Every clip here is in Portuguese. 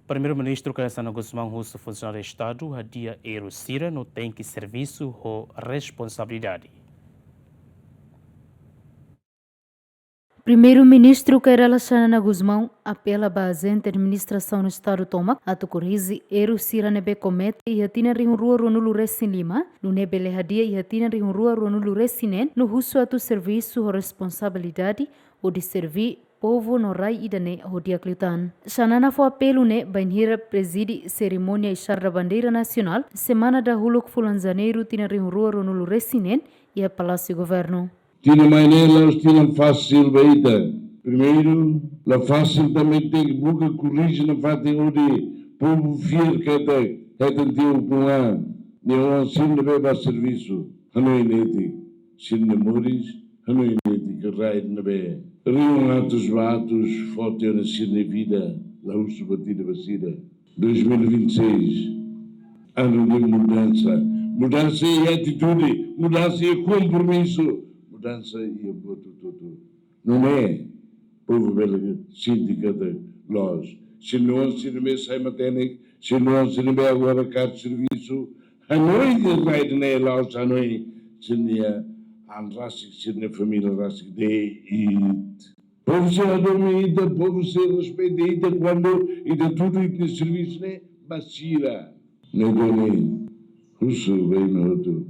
Primeiro-Ministru Xanana Gusmão husu funsionáriu estadu hadia erru sira no tenke servisu ou responsabilidade. Primeiro-Ministru Rala Xanana Gusmão apela à administração no estado toma a corrigir erru sira nebe comete e hatina rua ronulu resin lima no nebe hadia e hatina rua ronulu resinen no husu atu servisu ou responsabilidade ou de servir povo no rai idane hodia clitan. Xanana foi apelo ne banhira preside cerimônia e charra bandeira nacional semana da huluk fulan janeiro tina rua ronulu resinen e a palácio governo. Tina mainelas, tina fácil beita. Primeiro, la fácil também tem que buca corrige na fate onde povo fiel que é teu com a nenhum ensino de beba serviço. Hanoi ineti, sin de moris, hanoi ineti que rai na be. Riam atos vatos, foto na sina vida, la uso batida vacina. 2026, ano de mudança. Mudança e atitude, mudança e compromisso. Mudança e aborto tudo. Não é povo belga, síndica de nós. Se não se me sai matéria, se não se me agora cá de serviço, a noite vai de nem lá, a noite se nem a raça, se nem família raça de it. Povo se adormida, povo se respeita quando e de tudo e de serviço né, sira. Não doni, husu bem meu,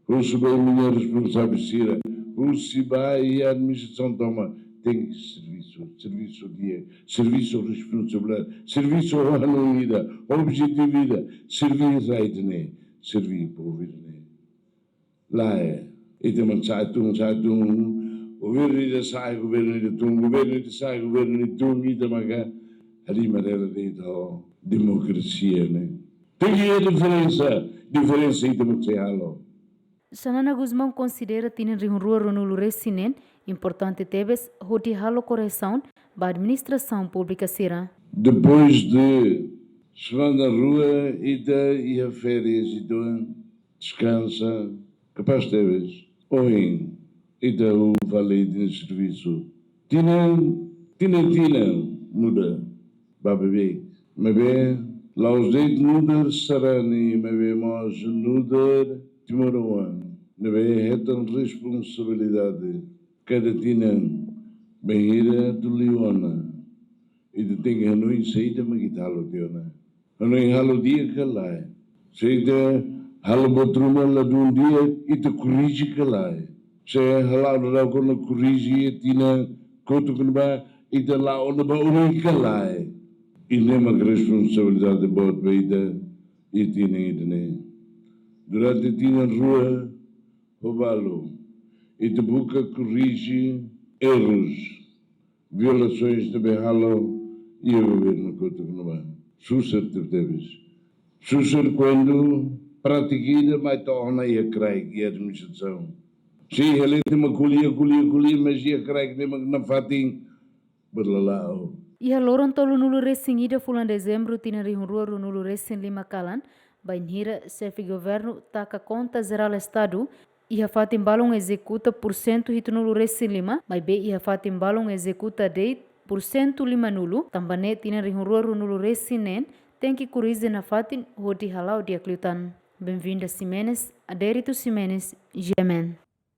husu bem minha responsabilidade sira. O SIBA e a administração toma tem serviço dia, serviço responsabilidade, serviço unida, objetividade, serviço né, servir povo né. Lá é, e também sai tum, governo de sai, governo de tum, governo de sai, governo de tum, e também ali maneira de democracia né. Tem que haver diferença e democracia. Xanana Gusmão considera que rua ronulu resinen importante teves hoti halo correção da administração pública sira. Depois de chegar na rua e a férias e descansa, capaz teves, ou o vale de serviço. Tina, muda, babebe, mebe, lá os deitos muda, sarani, mebe, mos, nuda, Timoruan, nebe retam responsabilidade. Cada tina banheira do Leona e de tenke hanoi saída magitalo teona. Hanoi halo dia calai. Saída halo botruma lá de dia e te corrige calai. Se halalo lá quando corrige tina conto que ba e te lá onde ba uri calai. E nem uma responsabilidade bot beida e tina idne. Durante tinha rua, roubá-lo, e de boca corrige erros, violações de berralo e o governo contra o governo. Susser teves. Susser quando pratiquida vai tornar a creio que é a administração. Sim, ele tem uma colher, mas ia creio que tem uma fatinha, berlalao. E a loron tolo nulu resinida fulan dezembro tina rua nulu resin lima kalan, banhira chefe governo taca conta geral estadu e a fatim balão executa por cento hitnulu resin lima, mas be e a fatim balão executa 10% lima nulu, também tina rua nulu resinen tem que corrigir na fatim hoti halau dia clitan. Bem-vindo a Simenes, adérito Simenes, Gemen.